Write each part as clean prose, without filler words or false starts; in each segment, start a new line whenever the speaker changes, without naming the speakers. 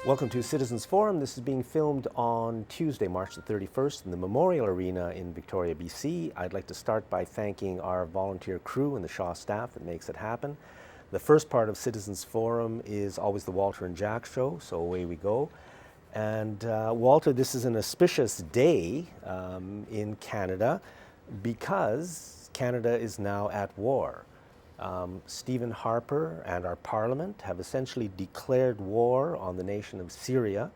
Welcome to Citizens Forum. This is being filmed on Tuesday, March the 31st in the Memorial Arena in Victoria, BC. I'd like to start by thanking our volunteer crew and the Shaw staff that makes it happen. The first part of Citizens Forum is always the Walter and Jack show, so away we go. And Walter, this is an auspicious day in Canada because Canada is now at war. Stephen Harper and our Parliament have essentially declared war on the nation of Syria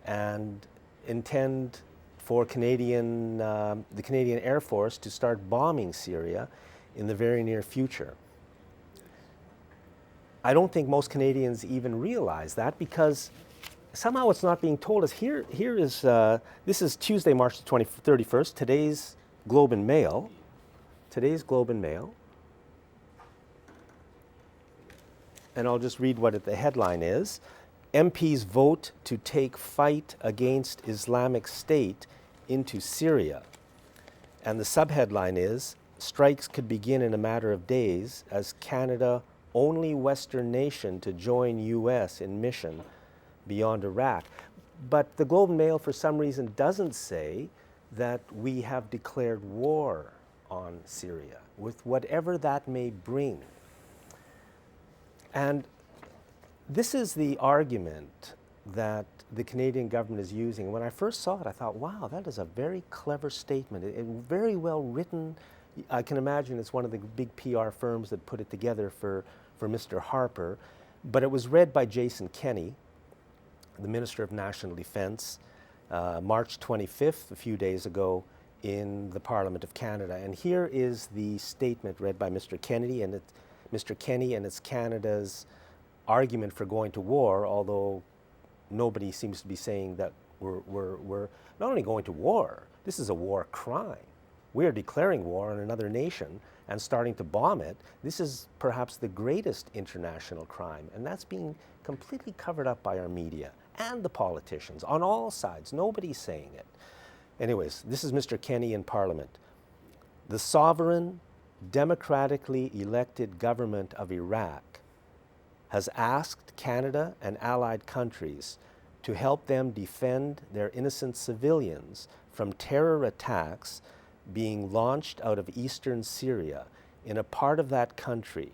and intend for the Canadian Air Force to start bombing Syria in the very near future. I don't think most Canadians even realize that because somehow it's not being told us. This is Tuesday, March the 31st, today's Globe and Mail. And I'll just read what the headline is. MPs vote to take fight against Islamic State into Syria. And the subheadline is, strikes could begin in a matter of days as Canada, only Western nation to join US in mission beyond Iraq. But the Globe and Mail for some reason doesn't say that we have declared war on Syria, with whatever that may bring. And this is the argument that the Canadian government is using. When I first saw it, I thought, wow, that is a very clever statement. Very well written. I can imagine it's one of the big PR firms that put it together for Mr. Harper. But it was read by Jason Kenney, the Minister of National Defence, March 25th, a few days ago, in the Parliament of Canada. And here is the statement read by Mr. Kennedy, and it's Canada's argument for going to war, although nobody seems to be saying that we're not only going to war, this is a war crime. We are declaring war on another nation and starting to bomb it. This is perhaps the greatest international crime, and that's being completely covered up by our media and the politicians on all sides. Nobody's saying it. Anyways, this is Mr. Kenney in Parliament. The sovereign, democratically elected government of Iraq has asked Canada and allied countries to help them defend their innocent civilians from terror attacks being launched out of eastern Syria in a part of that country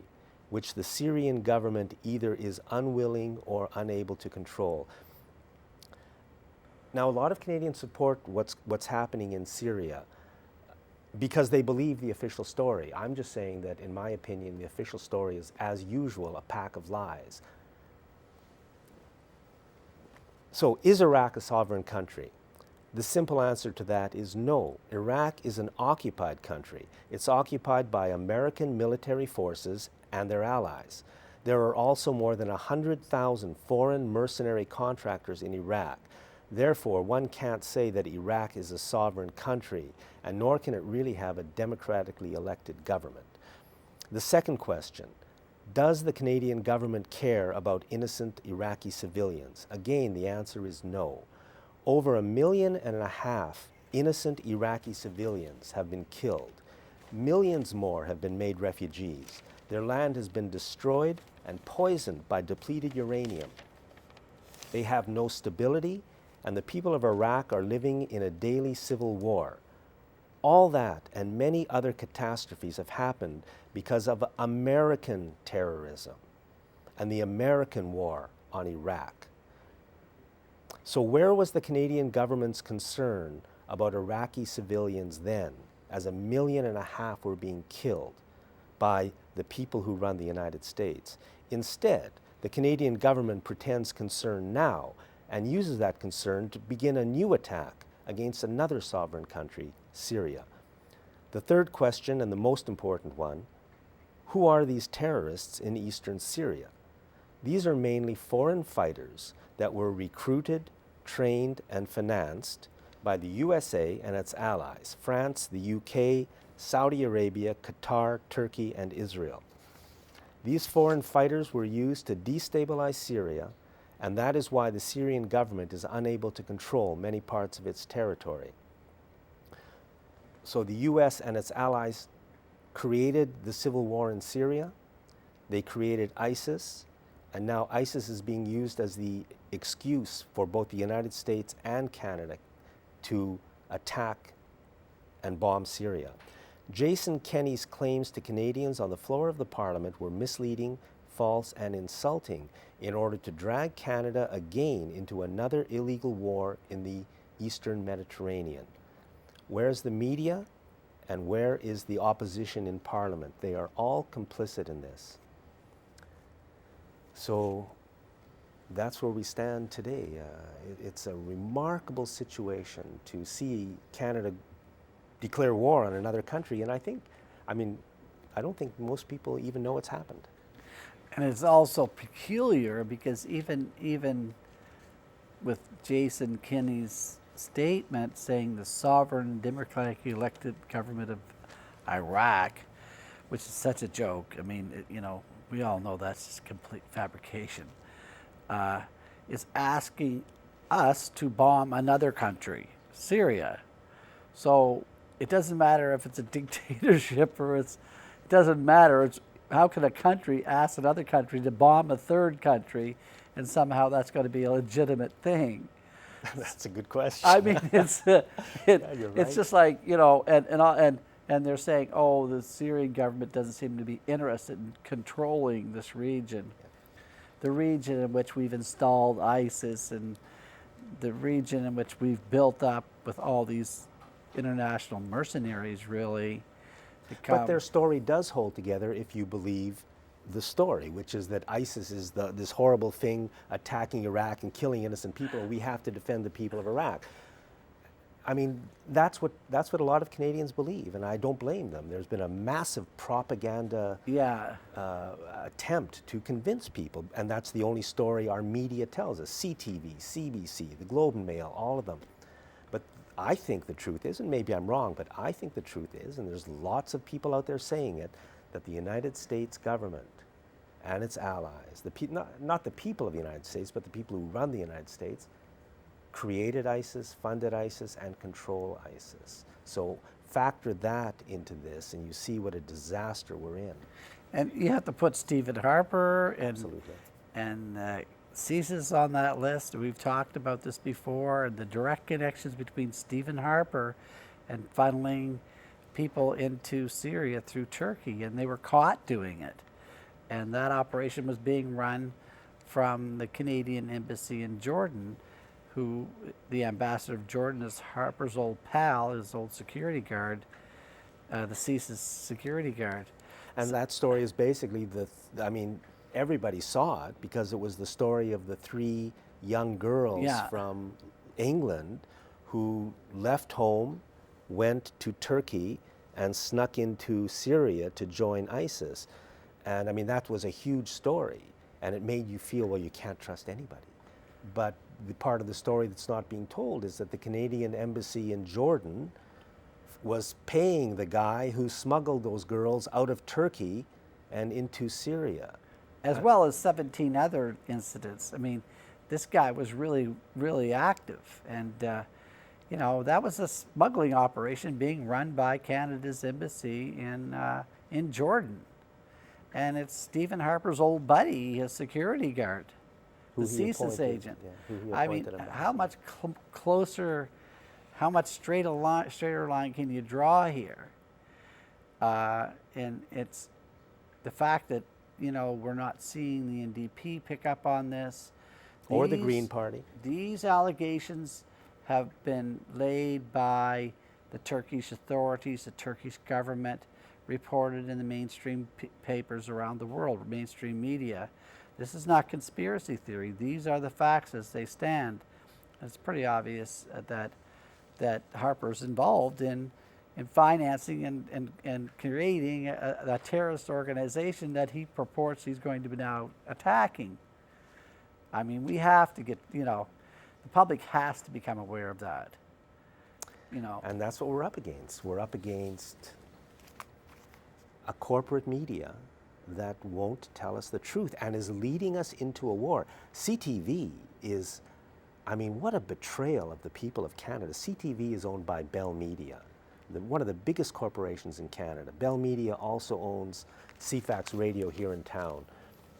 which the Syrian government either is unwilling or unable to control. Now, a lot of Canadians support what's happening in Syria because they believe the official story. I'm just saying that, in my opinion, the official story is, as usual, a pack of lies. So, is Iraq a sovereign country? The simple answer to that is no. Iraq is an occupied country. It's occupied by American military forces and their allies. There are also more than 100,000 foreign mercenary contractors in Iraq. Therefore, one can't say that Iraq is a sovereign country, and nor can it really have a democratically elected government. The second question, does the Canadian government care about innocent Iraqi civilians? Again, the answer is no. Over 1.5 million innocent Iraqi civilians have been killed. Millions more have been made refugees. Their land has been destroyed and poisoned by depleted uranium. They have no stability, and the people of Iraq are living in a daily civil war. All that and many other catastrophes have happened because of American terrorism and the American war on Iraq. So where was the Canadian government's concern about Iraqi civilians then, as 1.5 million were being killed by the people who run the United States? Instead, the Canadian government pretends concern now and uses that concern to begin a new attack against another sovereign country, Syria. The third question, and the most important one, who are these terrorists in eastern Syria? These are mainly foreign fighters that were recruited, trained, and financed by the USA and its allies, France, the UK, Saudi Arabia, Qatar, Turkey, and Israel. These foreign fighters were used to destabilize Syria, and that is why the Syrian government is unable to control many parts of its territory. So the US and its allies created the civil war in Syria. They created ISIS, And now ISIS is being used as the excuse for both the United States and Canada to attack and bomb Syria. Jason Kenney's claims to Canadians on the floor of the Parliament were misleading, false, and insulting in order to drag Canada again into another illegal war in the Eastern Mediterranean. Where's the media and where is the opposition in Parliament? They are all complicit in this. So that's where we stand today. It's a remarkable situation to see Canada declare war on another country, and I don't think most people even know it's happened.
And it's also peculiar because even with Jason Kenney's statement saying the sovereign democratically elected government of Iraq, which is such a joke. I mean, we all know that's just complete fabrication, is asking us to bomb another country, Syria. So it doesn't matter if it's a dictatorship or it doesn't matter. It's how can a country ask another country to bomb a third country, and somehow that's going to be a legitimate thing?
That's a good question.
I mean, it's
you're
it's
right.
just like, and they're saying, oh, the Syrian government doesn't seem to be interested in controlling this region, the region in which we've installed ISIS and the region in which we've built up with all these international mercenaries, really.
But their story does hold together if you believe the story, which is that ISIS is this horrible thing attacking Iraq and killing innocent people, and we have to defend the people of Iraq. I mean, that's what a lot of Canadians believe, and I don't blame them. There's been a massive propaganda attempt to convince people, and that's the only story our media tells us. CTV, CBC, the Globe and Mail, all of them. But I think the truth is, and maybe I'm wrong, but I think the truth is, and there's lots of people out there saying it, that the United States government and its allies, not the people of the United States, but the people who run the United States, created ISIS, funded ISIS, and control ISIS. So factor that into this, and you see what a disaster we're in.
And you have to put Stephen Harper
Absolutely.
and CSIS on that list. We've talked about this before, and the direct connections between Stephen Harper and funneling people into Syria through Turkey, and they were caught doing it. And that operation was being run from the Canadian embassy in Jordan, who the ambassador of Jordan is Harper's old pal, his old security guard, the CSIS security guard.
And that story is basically everybody saw it because it was the story of the 3 young girls from England who left home, went to Turkey, and snuck into Syria to join ISIS. And I mean, that was a huge story, and it made you feel, well, you can't trust anybody. But the part of the story that's not being told is that the Canadian embassy in Jordan was paying the guy who smuggled those girls out of Turkey and into Syria.
As well as 17 other incidents. I mean, this guy was really, really active. And, that was a smuggling operation being run by Canada's embassy in Jordan. And it's Stephen Harper's old buddy, his security guard, the CSIS agent. I mean, how much closer, how much straighter line can you draw here? And it's the fact that, we're not seeing the NDP pick up on this.
Or the Green Party.
These allegations have been laid by the Turkish authorities, the Turkish government, reported in the mainstream papers around the world, mainstream media. This is not conspiracy theory. These are the facts as they stand. It's pretty obvious that Harper's involved in financing and creating a terrorist organization that he purports he's going to be now attacking. I mean, we have to get, the public has to become aware of that.
And that's what we're up against. We're up against a corporate media that won't tell us the truth and is leading us into a war. CTV is, what a betrayal of the people of Canada. CTV is owned by Bell Media, one of the biggest corporations in Canada. Bell Media also owns CFAX Radio here in town.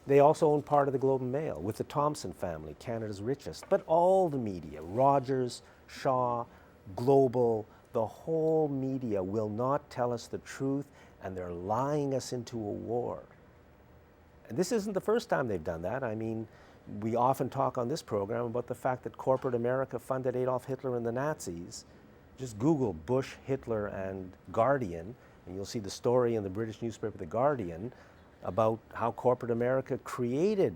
They also own part of the Globe and Mail with the Thompson family, Canada's richest. But all the media, Rogers, Shaw, Global, the whole media will not tell us the truth, and they're lying us into a war. And this isn't the first time they've done that. I mean, we often talk on this program about the fact that corporate America funded Adolf Hitler and the Nazis. Just Google Bush, Hitler, and Guardian, and you'll see the story in the British newspaper The Guardian about how corporate America created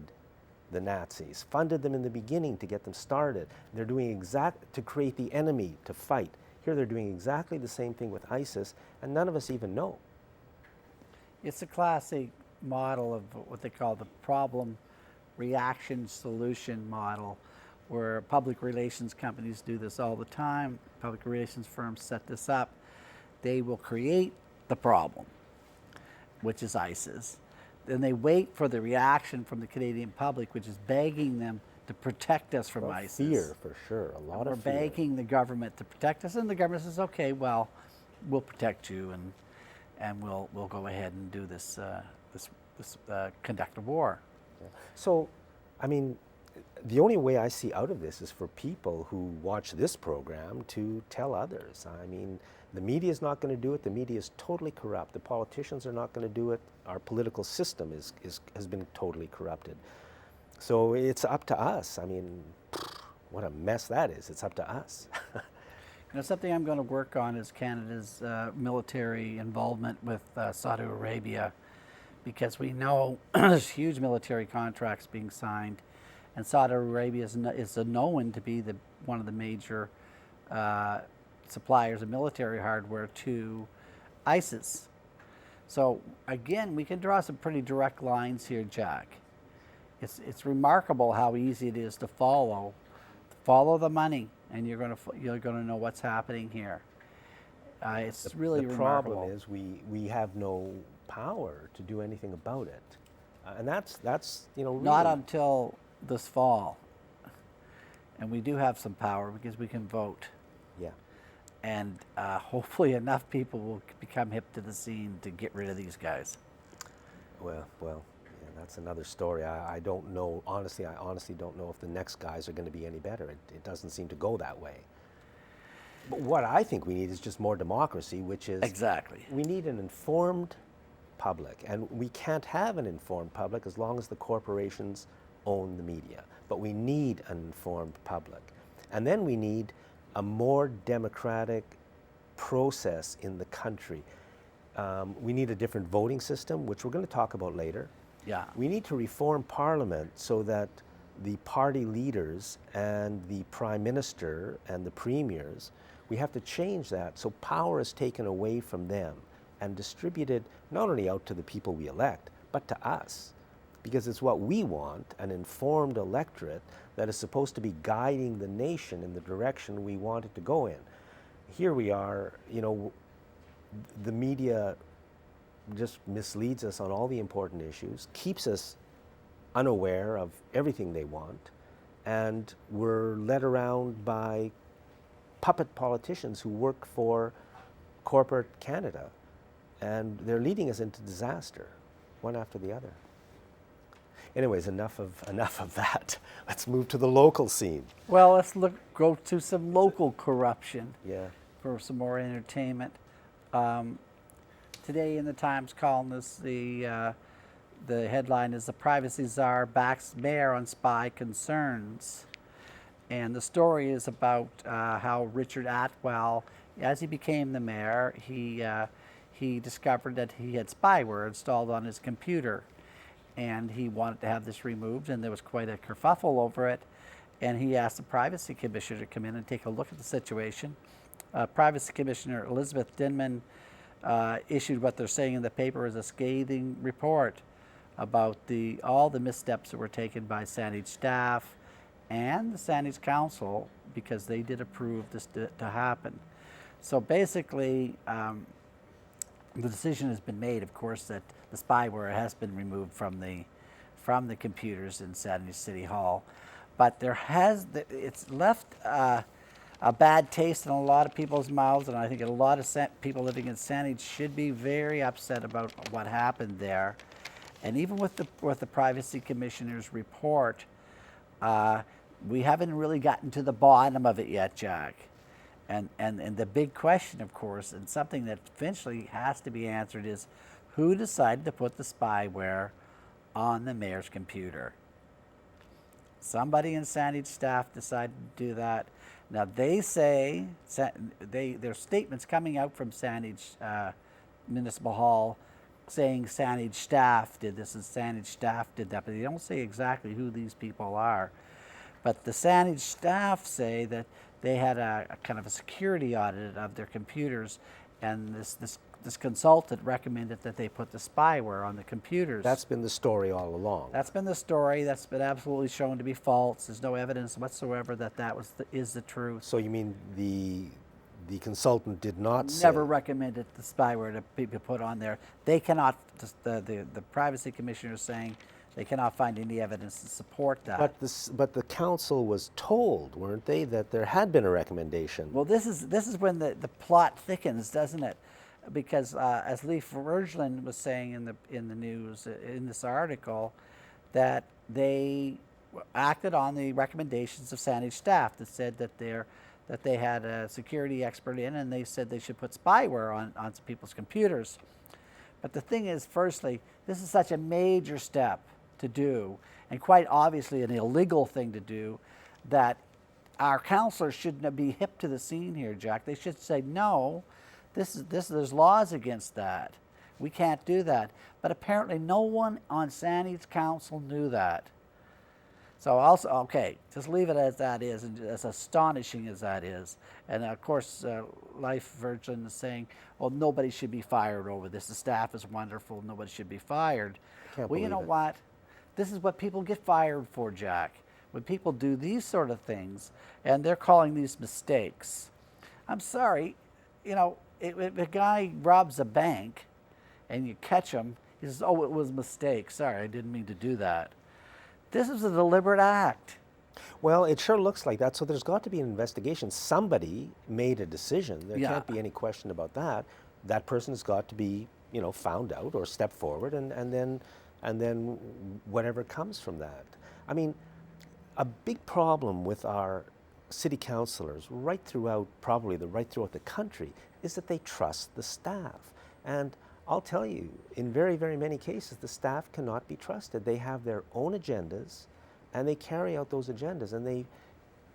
the Nazis, funded them in the beginning to get them started. They're doing to create the enemy to fight. Here they're doing exactly the same thing with ISIS, and none of us even know.
It's a classic model of what they call the problem reaction solution model, where public relations companies do this all the time. Public relations firms set this up. They will create the problem, which is ISIS. Then they wait for the reaction from the Canadian public, which is begging them to protect us from ISIS.
Fear, for sure, a lot of fear.
We're begging the government to protect us, and the government says, okay, well, we'll protect you, and we'll go ahead and do this conduct a war.
Yeah. So, I mean, the only way I see out of this is for people who watch this program to tell others. I mean, the media is not going to do it. The media is totally corrupt. The politicians are not going to do it. Our political system has been totally corrupted. So it's up to us. I mean, what a mess that is. It's up to us.
Something I'm going to work on is Canada's military involvement with Saudi Arabia, because we know there's huge military contracts being signed, and Saudi Arabia is known to be one of the major suppliers of military hardware to ISIS. So again, we can draw some pretty direct lines here, Jack. It's remarkable how easy it is to follow the money, and you're going to know what's happening here. It's really remarkable.
The problem is we have no power to do anything about it, and that's really
not until this fall. And we do have some power because we can vote.
Yeah.
And hopefully enough people will become hip to the scene to get rid of these guys.
Well, yeah, that's another story. I don't know, honestly, I honestly don't know if the next guys are going to be any better. It doesn't seem to go that way. But what I think we need is just more democracy, which is...
Exactly.
We need an informed public, and we can't have an informed public as long as the corporations own the media. But we need an informed public. And then we need a more democratic process in the country. We need a different voting system, which we're going to talk about later.
Yeah.
We need to reform Parliament so that the party leaders and the Prime Minister and the premiers, we have to change that so power is taken away from them and distributed not only out to the people we elect, but to us. Because it's what we want, an informed electorate that is supposed to be guiding the nation in the direction we want it to go in. Here we are, the media just misleads us on all the important issues, keeps us unaware of everything they want, and we're led around by puppet politicians who work for corporate Canada, and they're leading us into disaster, one after the other. Anyways, enough of that. Let's move to the local scene.
Well, let's go to some local corruption.
Yeah.
For some more entertainment. Today in the Times columnist, the headline is "The Privacy Czar Backs Mayor on Spy Concerns." And the story is about how Richard Atwell, as he became the mayor, he discovered that he had spyware installed on his computer. And he wanted to have this removed, and there was quite a kerfuffle over it. And he asked the Privacy Commissioner to come in and take a look at the situation. Privacy Commissioner Elizabeth Denman issued what they're saying in the paper as a scathing report about all the missteps that were taken by Saanich staff and the Saanich Council, because they did approve this to happen. So basically, the decision has been made, of course, that the spyware has been removed from the computers in Saanich City Hall, but it's left a bad taste in a lot of people's mouths, and I think a lot of people living in Saanich should be very upset about what happened there. And even with the Privacy Commissioner's report, we haven't really gotten to the bottom of it yet, Jack. And the big question, of course, and something that eventually has to be answered is, who decided to put the spyware on the mayor's computer? Somebody in Saanich staff decided to do that. Now they say, their statements coming out from Saanich Municipal Hall saying Saanich staff did this and Saanich staff did that, but they don't say exactly who these people are. But the Saanich staff say that they had a kind of a security audit of their computers, and this consultant recommended that they put the spyware on the computers.
That's been the story all along.
That's been the story. That's been absolutely shown to be false. There's no evidence whatsoever that is the truth.
So you mean the consultant did not say?
Never recommended the spyware to be put on there. They cannot, the Privacy Commissioner is saying they cannot find any evidence to support that.
But the council was told, weren't they, that there had been a recommendation?
Well, this is when the plot thickens, doesn't it? Because as Leif Virgilin was saying in the news in this article, that they acted on the recommendations of Saanich staff that said that they had a security expert in, and they said they should put spyware on some people's computers. But the thing is, firstly, this is such a major step to do, and quite obviously an illegal thing to do, that our councilors shouldn't be hip to the scene here, Jack. They should say, no, there's laws against that. We can't do that. But apparently no one on Saanich council knew that. So also, okay, just leave it as that is, and as astonishing as that is. And of course, Leif Virgilin is saying, well, nobody should be fired over this. The staff is wonderful. Nobody should be fired. Well, you know what? This is what people get fired for, Jack. When people do these sort of things, and they're calling these mistakes. I'm sorry, you know, if a guy robs a bank and you catch him, he says, oh, it was a mistake. Sorry, I didn't mean to do that. This is a deliberate act.
Well, it sure looks like that. So there's got to be an investigation. Somebody made a decision. There can't be any question about that. That person has got to be, you know, found out or step forward, and then whatever comes from that. I mean, a big problem with our city councilors right throughout the country is that they trust the staff. And I'll tell you, in very, very many cases, the staff cannot be trusted. They have their own agendas, and they carry out those agendas, and they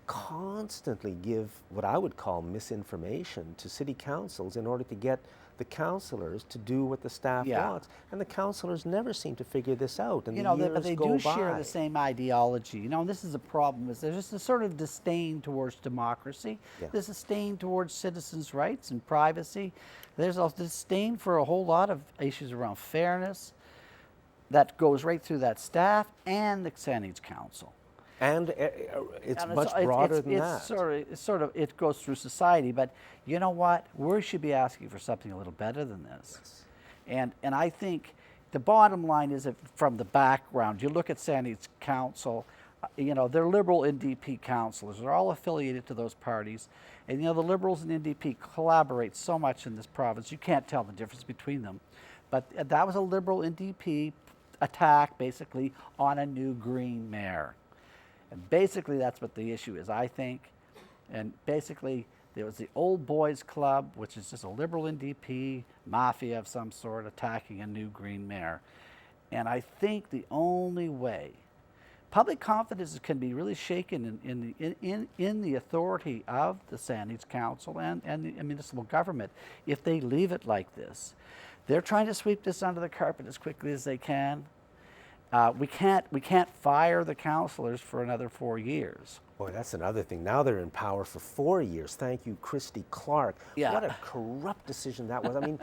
constantly give what I would call misinformation to city councils in order to get the councilors to do what the staff wants. And the councilors never seem to figure this out, and
but they do share the same ideology. You know, and this is a problem, is there's just a sort of disdain towards democracy. There's a disdain towards citizens' rights and privacy. There's a disdain for a whole lot of issues around fairness that goes right through that staff and the Saanich Council.
And it's much broader than that.
It goes through society, but you know what? We should be asking for something a little better than this. And I think the bottom line is that from the background, you look at Saanich Council, you know, they're Liberal NDP councillors. They're all affiliated to those parties. And, you know, the Liberals and NDP collaborate so much in this province, you can't tell the difference between them. But that was a Liberal NDP attack, basically, on a new Green mayor. And basically, that's what the issue is, I think. And basically, there was the Old Boys Club, which is just a Liberal NDP mafia of some sort attacking a new Green mayor. And I think the only way public confidence can be really shaken in the authority of the Saanich Council and the municipal government if they leave it like this. They're trying to sweep this under the carpet as quickly as they can. We can't fire the councillors for another 4 years.
Boy, that's another thing. Now they're in power for 4 years. Thank you, Christy Clark. What a corrupt decision that was. I mean,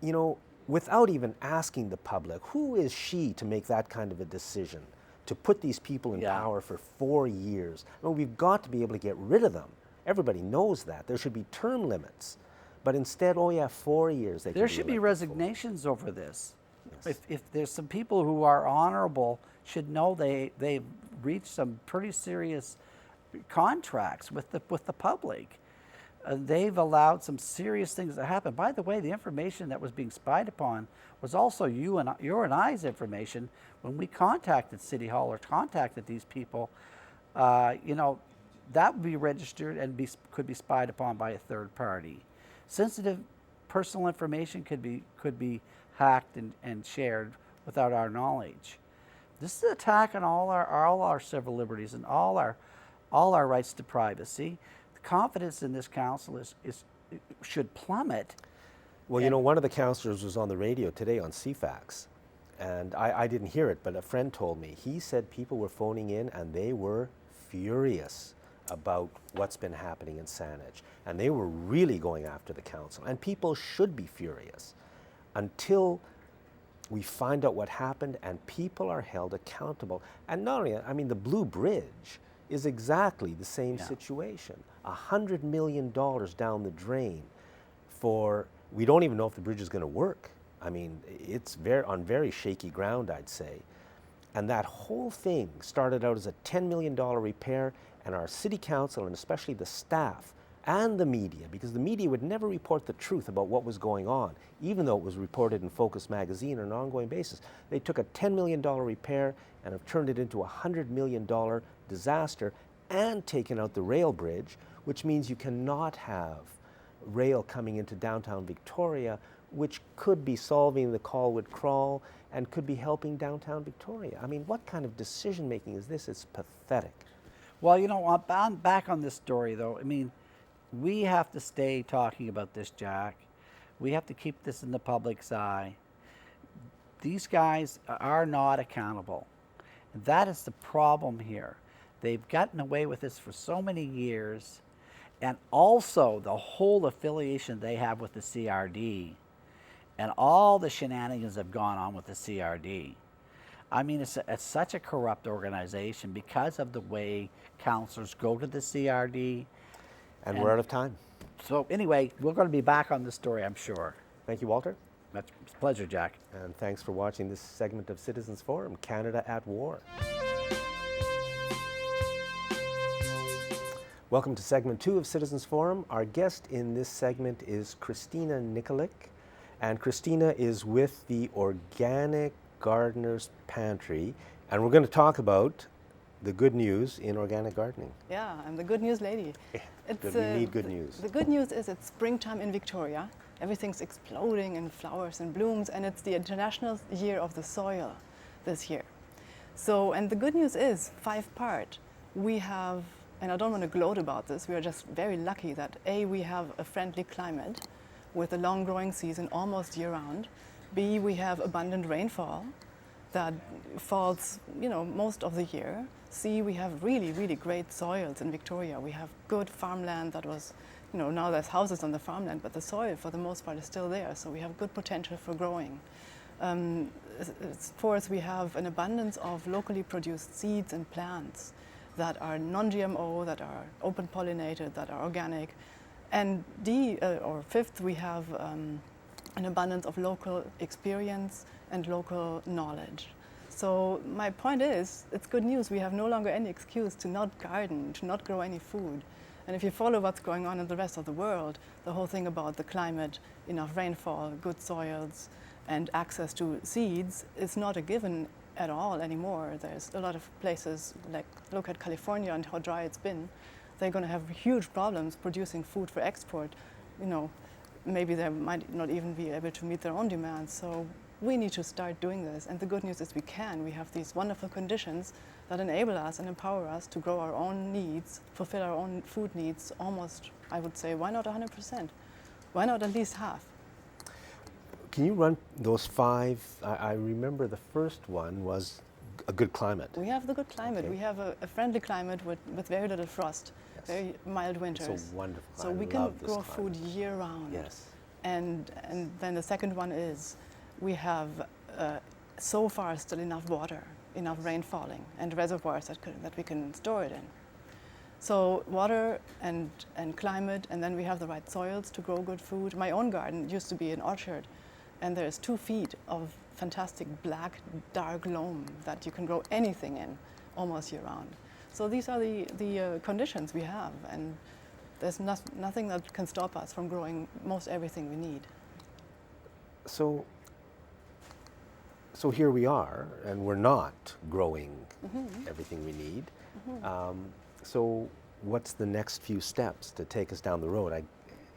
you know, without even asking the public, who is she to make that kind of a decision, to put these people in power for 4 years? I mean, we've got to be able to get rid of them. Everybody knows that. There should be term limits. But instead, 4 years.
There should be resignations over this. If there's some people who are honorable, should know they've reached some pretty serious contracts with the public. they've allowed some serious things to happen. By the way, the information that was being spied upon was also your and I's information when we contacted City Hall or contacted these people. You know, that would be registered and could be spied upon by a third party. Sensitive personal information could be hacked and shared without our knowledge. This is an attack on all our civil liberties and all our rights to privacy. The confidence in this council should plummet.
Well, you know, one of the councillors was on the radio today on CFAX, and I didn't hear it, but a friend told me. He said people were phoning in and they were furious about what's been happening in Saanich, and they were really going after the council. And people should be furious until we find out what happened and people are held accountable. And not only, I mean, the Blue Bridge is exactly the same situation. $100 million down the drain for, we don't even know if the bridge is going to work. I mean, it's on very shaky ground, I'd say. And that whole thing started out as a $10 million repair, and our city council, and especially the staff and the media, because the media would never report the truth about what was going on, even though it was reported in Focus magazine on an ongoing basis. They took a $10 million repair and have turned it into a $100 million disaster and taken out the rail bridge, which means you cannot have rail coming into downtown Victoria, which could be solving the Colwood Crawl and could be helping downtown Victoria. I mean, what kind of decision making is this? It's pathetic.
Well, you know, I'm back on this story, though. I mean, we have to stay talking about this, Jack. We have to keep this in the public's eye. These guys are not accountable. And that is the problem here. They've gotten away with this for so many years. And also the whole affiliation they have with the CRD and all the shenanigans that have gone on with the CRD. I mean, it's such a corrupt organization because of the way councillors go to the CRD.
And we're out of time.
So anyway, we're going to be back on this story, I'm sure.
Thank you, Walter.
It's a pleasure, Jack.
And thanks for watching this segment of Citizens Forum, Canada at War. Welcome to segment 2 of Citizens Forum. Our guest in this segment is Christina Nikolic, and Christina is with the Organic Gardeners Pantry, and we're going to talk about the good news in organic gardening.
Yeah, I'm the good news lady.
We need good news.
The good news is it's springtime in Victoria. Everything's exploding in flowers and blooms, and it's the International Year of the Soil this year. So, and the good news is 5-part. We have, and I don't want to gloat about this, we are just very lucky that A, we have a friendly climate with a long growing season almost year round. B, we have abundant rainfall that falls, you know, most of the year. C, we have really, really great soils in Victoria. We have good farmland that was, you know, now there's houses on the farmland, but the soil for the most part is still there. So we have good potential for growing. Fourth, we have an abundance of locally produced seeds and plants that are non-GMO, that are open pollinated, that are organic. And fifth, we have an abundance of local experience and local knowledge. So my point is, it's good news. We have no longer any excuse to not garden, to not grow any food. And if you follow what's going on in the rest of the world, the whole thing about the climate, enough rainfall, good soils, and access to seeds is not a given at all anymore. There's a lot of places, like look at California and how dry it's been. They're going to have huge problems producing food for export. You know, maybe they might not even be able to meet their own demands. So we need to start doing this. And the good news is we can. We have these wonderful conditions that enable us and empower us to grow our own needs, fulfill our own food needs almost, I would say, why not 100%? Why not at least half?
Can you run those 5? I remember the first one was a good climate.
We have the good climate.
Okay.
We have a friendly climate with very little frost,
Yes.
very mild winters.
It's a wonderful
So
climate.
we
I
can
love this
grow
climate.
food year round.
Yes.
And then the second one is we have so far still enough water, enough rain falling, and reservoirs that we can store it in. So water and climate, and then we have the right soils to grow good food. My own garden used to be an orchard, and there's 2 feet of fantastic black, dark loam that you can grow anything in almost year round. So these are the conditions we have, and There's nothing that can stop us from growing most everything we need.
So here we are, and we're not growing everything we need. So what's the next few steps to take us down the road,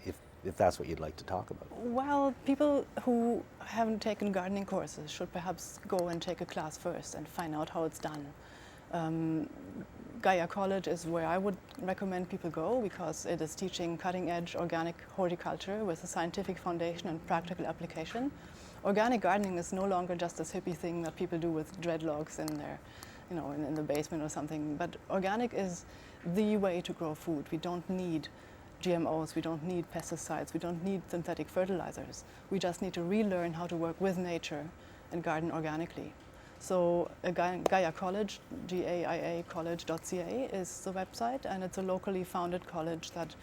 if that's what you'd like to talk about?
Well, people who haven't taken gardening courses should perhaps go and take a class first and find out how it's done. Gaia College is where I would recommend people go, because it is teaching cutting-edge organic horticulture with a scientific foundation and practical application. Organic gardening is no longer just this hippie thing that people do with dreadlocks in their, in the basement or something. But organic is the way to grow food. We don't need GMOs, we don't need pesticides, we don't need synthetic fertilizers. We just need to relearn how to work with nature and garden organically. So Gaia College, GAIA college.ca is the website, and it's a locally founded college that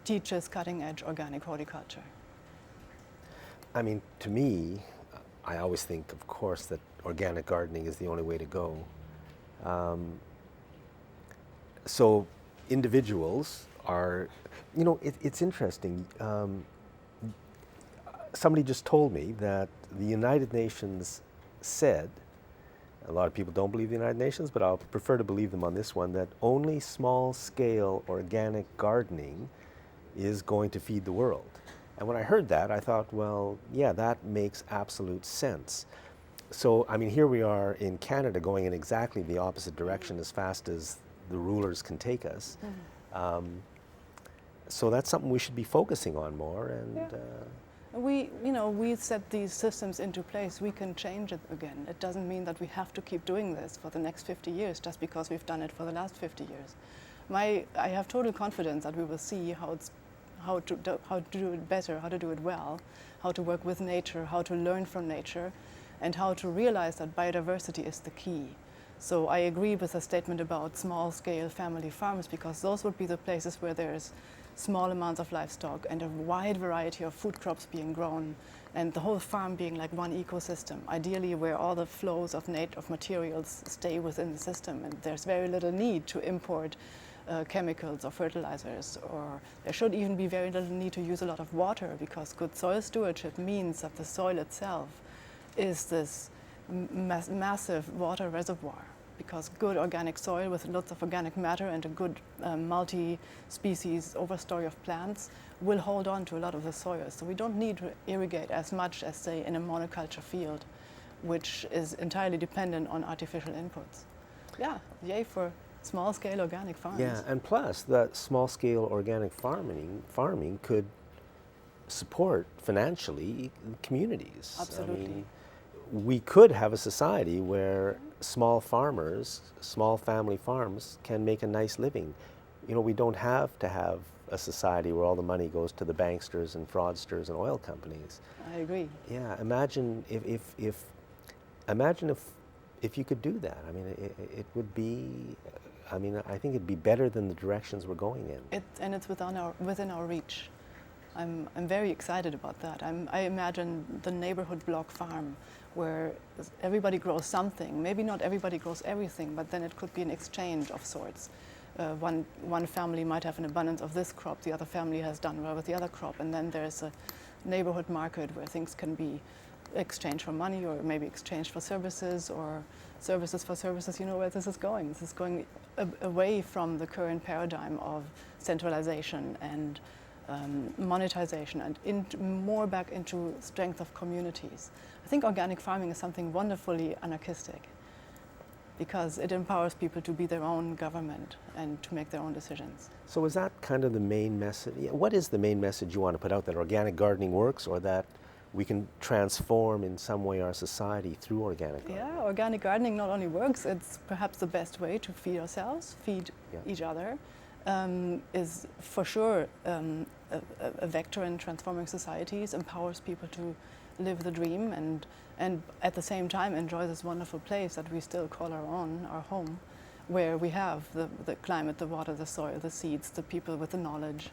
teaches cutting-edge organic horticulture.
I mean, to me, I always think, of course, that organic gardening is the only way to go. So individuals are, it's interesting. Somebody just told me that the United Nations said, a lot of people don't believe the United Nations, but I'll prefer to believe them on this one, that only small-scale organic gardening is going to feed the world. And when I heard that, I thought, well, yeah, that makes absolute sense. So, I mean, here we are in Canada going in exactly the opposite direction as fast as the rulers can take us. So that's something we should be focusing on more. And
we set these systems into place. We can change it again. It doesn't mean that we have to keep doing this for the next 50 years just because we've done it for the last 50 years. I have total confidence that we will see how to do it better, how to do it well, how to work with nature, how to learn from nature, and how to realize that biodiversity is the key. So I agree with the statement about small-scale family farms, because those would be the places where there's small amounts of livestock and a wide variety of food crops being grown, and the whole farm being like one ecosystem, ideally where all the flows of materials stay within the system, and there's very little need to import chemicals or fertilizers, or there should even be very little need to use a lot of water, because good soil stewardship means that the soil itself is this massive water reservoir, because good organic soil with lots of organic matter and a good multi-species overstory of plants will hold on to a lot of the soil. So we don't need to irrigate as much as, say, in a monoculture field, which is entirely dependent on artificial inputs. Yeah, yay for small-scale organic farms.
Yeah, and plus that small-scale organic farming could support financially communities.
Absolutely.
I mean, we could have a society where small farmers, small family farms can make a nice living. We don't have to have a society where all the money goes to the banksters and fraudsters and oil companies.
I agree.
Yeah, imagine if you could do that. I mean, it would be, I think it'd be better than the directions we're going in.
And it's within our reach. I'm very excited about that. I imagine the neighborhood block farm where everybody grows something. Maybe not everybody grows everything, but then it could be an exchange of sorts. One family might have an abundance of this crop, the other family has done well with the other crop, and then there's a neighborhood market where things can be exchanged for money, or maybe exchanged for services, or services for services. You know where this is going. This is going away from the current paradigm of centralization and monetization, and more back into strength of communities. I think organic farming is something wonderfully anarchistic, because it empowers people to be their own government and to make their own decisions.
So is that kind of the main message? What is the main message you want to put out, that organic gardening works, or that we can transform in some way our society through organic gardening?
Yeah, organic gardening not only works, it's perhaps the best way to feed ourselves, feed each other, is for sure a vector in transforming societies, empowers people to live the dream, and at the same time enjoy this wonderful place that we still call our own, our home, where we have the climate, the water, the soil, the seeds, the people with the knowledge.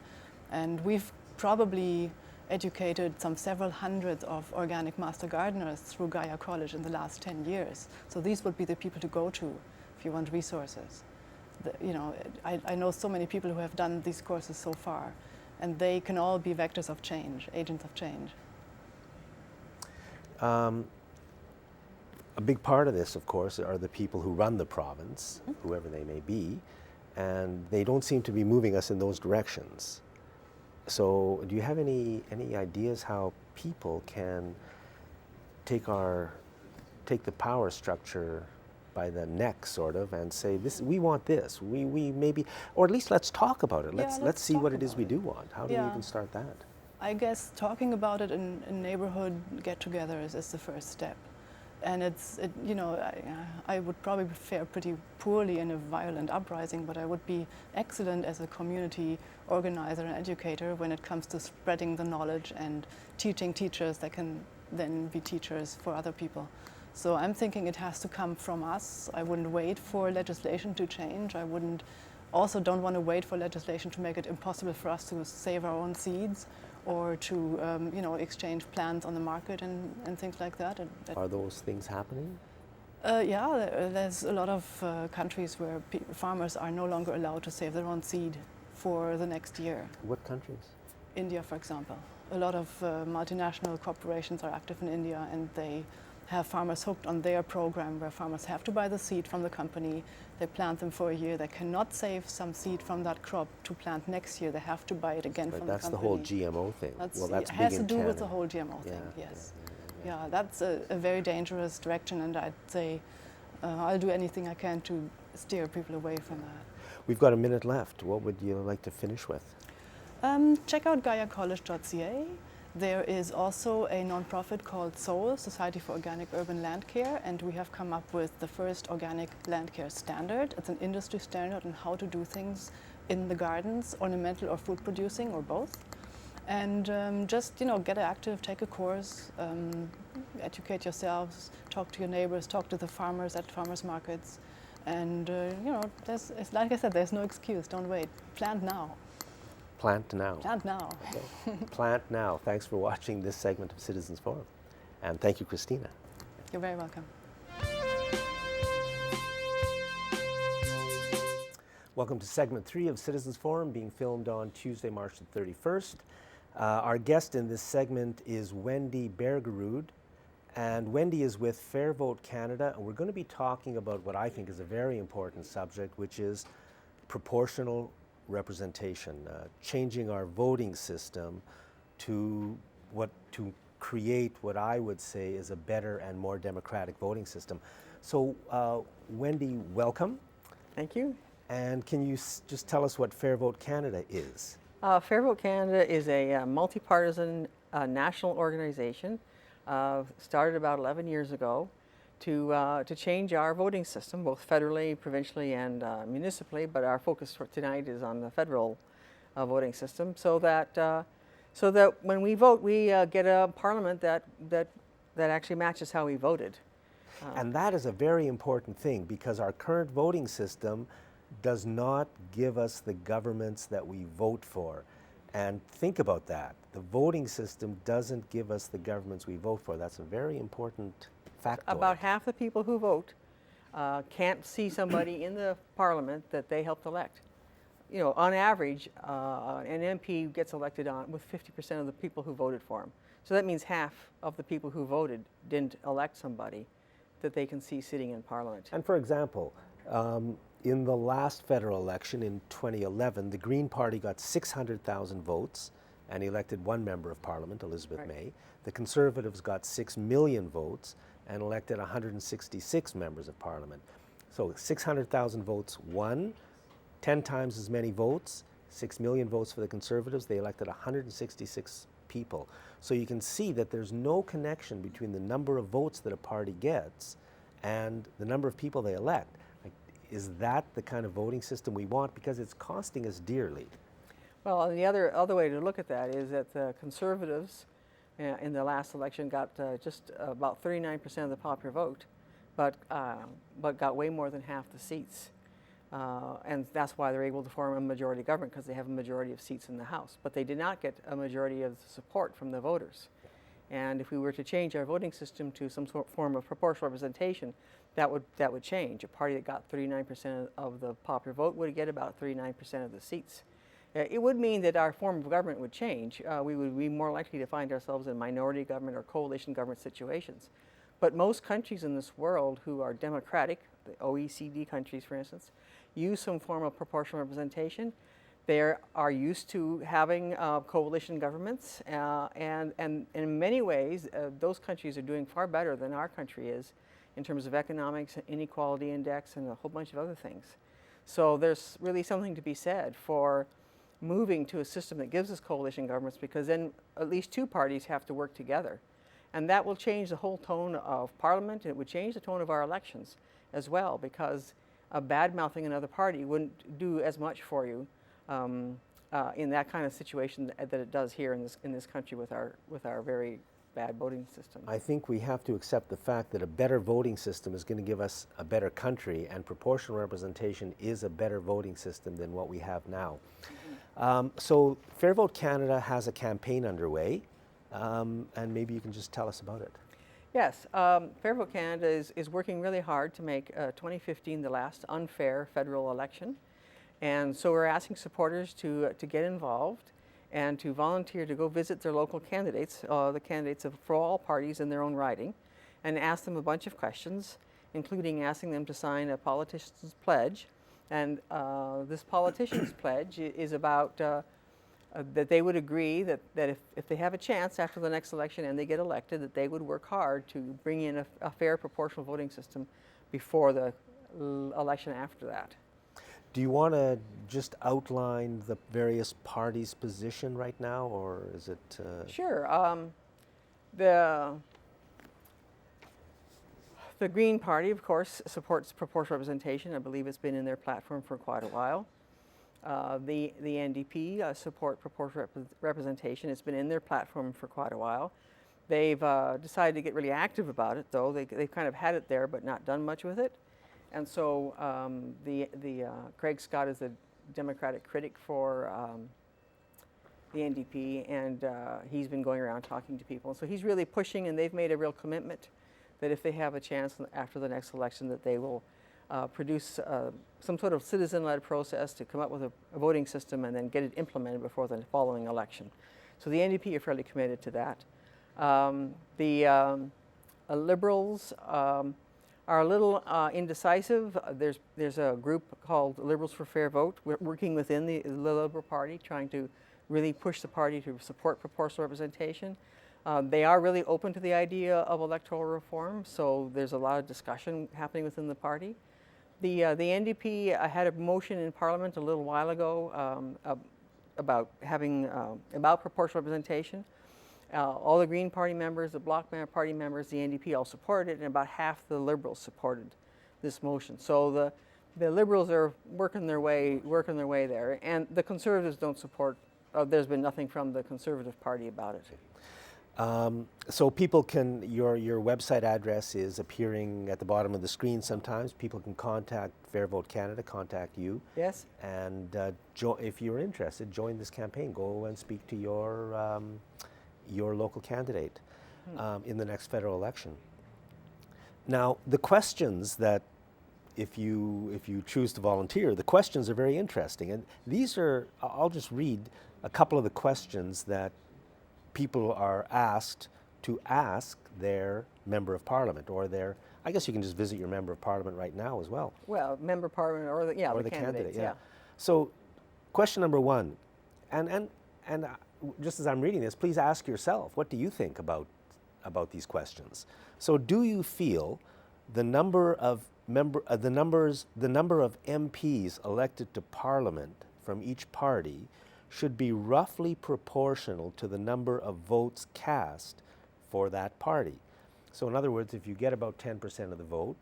And we've probably educated several hundreds of organic master gardeners through Gaia College in the last 10 years. So these would be the people to go to if you want resources. You know, I know so many people who have done these courses so far, and they can all be vectors of change, agents of change.
A big part of this, of course, are the people who run the province, whoever they may be, and they don't seem to be moving us in those directions. So do you have any ideas how people can take the power structure by the neck, sort of, and say, "This, we want this. We maybe, or at least let's talk about it. Let's see what it is we do want." How do we even start that?
I guess talking about it in neighborhood get-togethers is the first step. And you know, I would probably fare pretty poorly in a violent uprising, but I would be excellent as a community organizer and educator when it comes to spreading the knowledge and teaching teachers that can then be teachers for other people. So I'm thinking it has to come from us. I wouldn't wait for legislation to change. I don't want to wait for legislation to make it impossible for us to save our own seeds, or to you know, exchange plants on the market and things like that.
Are those things happening?
Yeah, there's a lot of countries where farmers are no longer allowed to save their own seed for the next year.
What countries?
India, for example. A lot of multinational corporations are active in India, and they have farmers hooked on their program where farmers have to buy the seed from the company. They plant them for a year. They cannot save some seed from that crop to plant next year. They have to buy it again from the company.
That's the whole GMO thing.
That's
big
has to
in
do
Canada.
with the whole GMO thing, yes. Yeah, that's a very dangerous direction, and I'd say I'll do anything I can to steer people away from that.
We've got a minute left. What would you like to finish with?
Check out GaiaCollege.ca. There is also a nonprofit called SOUL, Society for Organic Urban Land Care, and we have come up with the first organic land care standard. It's an industry standard on how to do things in the gardens, ornamental or food producing, or both. And just, you know, get active, take a course, educate yourselves, talk to your neighbors, talk to the farmers at farmers markets. And, you know, it's like I said, there's no excuse. Don't wait. Plant now.
Plant now.
Plant now.
Okay. Plant now. Thanks for watching this segment of Citizens Forum. And thank you, Christina.
You're very welcome.
Welcome to segment 3 of Citizens Forum, being filmed on Tuesday, March the 31st. Our guest in this segment is Wendy Bergerud, and Wendy is with Fair Vote Canada, and we're going to be talking about what I think is a very important subject, which is proportional representation, changing our voting system to create what I would say is a better and more democratic voting system. So, Wendy, welcome.
Thank you.
And can you just tell us what Fair Vote Canada is?
Fair Vote Canada is a multi-partisan national organization started about 11 years ago to change our voting system, both federally, provincially, and municipally. But our focus for tonight is on the federal voting system, so that when we vote, we get a parliament that actually matches how we voted.
And that is a very important thing, because our current voting system does not give us the governments that we vote for. And think about that. The voting system doesn't give us the governments we vote for. That's a very important factor.
About half the people who vote can't see somebody in the parliament that they helped elect. You know, on average, an MP gets elected with 50% of the people who voted for him. So that means half of the people who voted didn't elect somebody that they can see sitting in parliament.
And for example, in the last federal election in 2011, the Green Party got 600,000 votes and elected one member of parliament, Elizabeth May. The Conservatives got 6 million votes and elected 166 members of parliament. So 600,000 votes won, 10 times as many votes, 6 million votes for the Conservatives. They elected 166 people. So you can see that there's no connection between the number of votes that a party gets and the number of people they elect. Is that the kind of voting system we want? Because it's costing us dearly.
Well, the other way to look at that is that the Conservatives in the last election got just about 39% of the popular vote, but got way more than half the seats. And that's why they're able to form a majority government, because they have a majority of seats in the House. But they did not get a majority of the support from the voters. And if we were to change our voting system to some form of proportional representation, that would change. A party that got 39% of the popular vote would get about 39% of the seats. It would mean that our form of government would change. We would be more likely to find ourselves in minority government or coalition government situations. But most countries in this world who are democratic, the OECD countries, for instance, use some form of proportional representation. They are used to having coalition governments, and in many ways, those countries are doing far better than our country is in terms of economics, inequality index, and a whole bunch of other things. So there's really something to be said for moving to a system that gives us coalition governments, because then at least two parties have to work together. And that will change the whole tone of Parliament, and it would change the tone of our elections as well, because bad-mouthing another party wouldn't do as much for you in that kind of situation that it does here in this country with our very bad voting system.
I think we have to accept the fact that a better voting system is going to give us a better country, and proportional representation is a better voting system than what we have now. So Fair Vote Canada has a campaign underway, and maybe you can just tell us about it.
Yes, Fair Vote Canada is working really hard to make 2015 the last unfair federal election. And so we're asking supporters to get involved and to volunteer to go visit their local candidates, the candidates for all parties in their own riding, and ask them a bunch of questions, including asking them to sign a politician's pledge. And this politician's pledge is about that they would agree that if they have a chance after the next election and they get elected, that they would work hard to bring in a fair proportional voting system before the election after that.
Do you want to just outline the various parties' position right now, or is it?
Sure. The Green Party, of course, supports proportional representation. I believe it's been in their platform for quite a while. The NDP support proportional representation. It's been in their platform for quite a while. They've decided to get really active about it, though. They've kind of had it there, but not done much with it. And so Craig Scott is a Democratic critic for the NDP, and he's been going around talking to people. So he's really pushing, and they've made a real commitment that if they have a chance after the next election, that they will produce some sort of citizen-led process to come up with a voting system and then get it implemented before the following election. So the NDP are fairly committed to that. The Liberals are a little indecisive. There's a group called Liberals for Fair Vote. We're working within the Liberal Party, trying to really push the party to support proportional representation. They are really open to the idea of electoral reform, so there's a lot of discussion happening within the party. The NDP had a motion in Parliament a little while ago about having about proportional representation. All the Green Party members, the Bloc Party members, the NDP all supported it, and about half the Liberals supported this motion. So the Liberals are working their way there, and the Conservatives don't support. There's been nothing from the Conservative Party about it.
So people can, your website address is appearing at the bottom of the screen sometimes. People can contact Fair Vote Canada, contact you.
Yes.
And if you're interested, join this campaign. Go and speak to your local candidate in the next federal election. Now, the questions that, if you choose to volunteer, the questions are very interesting. And these are, I'll just read a couple of the questions that people are asked to ask their member of parliament, or their, I guess you can just visit your member of parliament right now as well.
Well, member of parliament or the
candidate,
yeah.
So question number one, and just as I'm reading this, please ask yourself, what do you think about these questions? So do you feel the number of MPs elected to parliament from each party should be roughly proportional to the number of votes cast for that party? So in other words, if you get about 10% of the vote,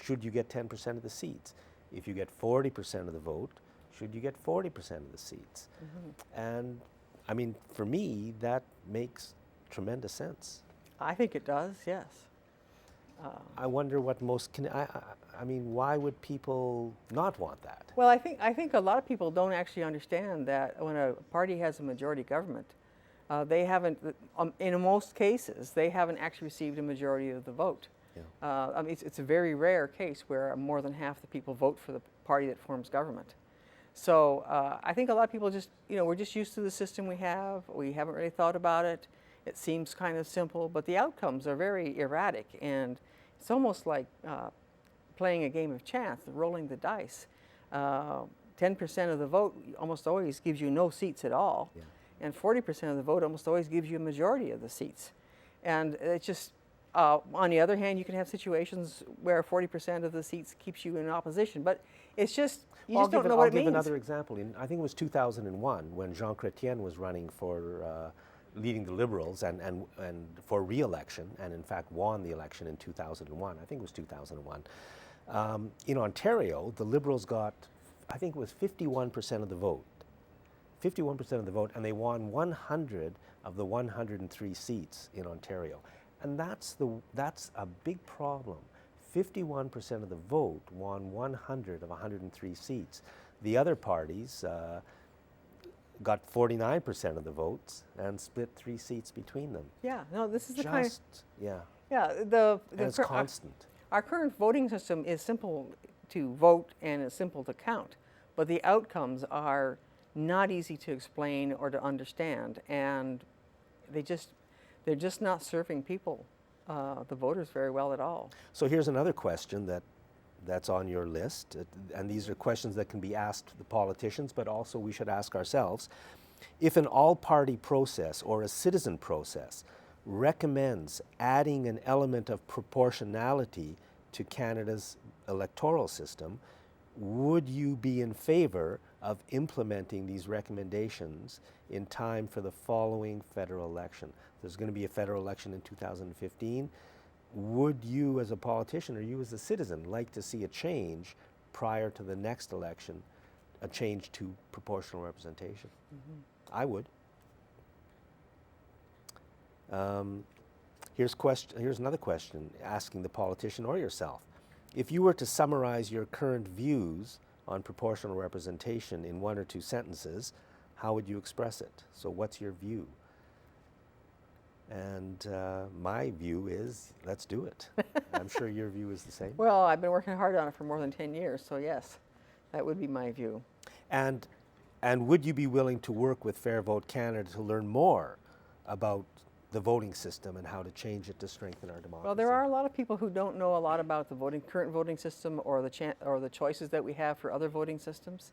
should you get 10% of the seats? If you get 40% of the vote, should you get 40% of the seats? Mm-hmm. And I mean, for me, that makes tremendous sense.
I think it does, yes.
I wonder what I mean, why would people not want that?
Well, I think a lot of people don't actually understand that when a party has a majority government, they haven't, in most cases, they haven't actually received a majority of the vote.
Yeah.
I mean, it's a very rare case where more than half the people vote for the party that forms government. So I think a lot of people just, we're just used to the system we have. We haven't really thought about it. It seems kind of simple, but the outcomes are very erratic, and it's almost like playing a game of chance, rolling the dice. 10% of the vote almost always gives you no seats at all,
Yeah.
and 40% of the vote almost always gives you a majority of the seats. And it's just, on the other hand, you can have situations where 40% of the seats keeps you in opposition, but it's just, you just don't know what it means.
I'll give another example. I think it was 2001 when Jean Chrétien was running for leading the Liberals and for re-election, and in fact won the election in 2001. I think it was 2001. In Ontario, the Liberals got, I think it was 51% of the vote. 51% of the vote, and they won 100 of the 103 seats in Ontario. And that's a big problem. 51% of the vote won 100 of 103 seats. The other parties got 49% of the votes and split 3 seats between them.
Yeah, no, this is the kind of,
yeah.
yeah,
And it's constant.
Our current voting system is simple to vote and it's simple to count, but the outcomes are not easy to explain or to understand, and they're just not serving people, the voters, very well at all.
So here's another question that's on your list, and these are questions that can be asked the politicians, but also we should ask ourselves. If an all-party process or a citizen process recommends adding an element of proportionality to Canada's electoral system, would you be in favor of implementing these recommendations in time for the following federal election? There's going to be a federal election in 2015. Would you as a politician or you as a citizen like to see a change prior to the next election, a change to proportional representation? Mm-hmm. I would. Here's another question asking the politician or yourself. If you were to summarize your current views on proportional representation in 1 or 2 sentences, how would you express it? So what's your view? And my view is, let's do it. I'm sure your view is the same.
Well, I've been working hard on it for more than 10 years, so yes, that would be my view.
And would you be willing to work with Fair Vote Canada to learn more about the voting system and how to change it to strengthen our democracy?
Well, there are a lot of people who don't know a lot about the current voting system or the choices that we have for other voting systems.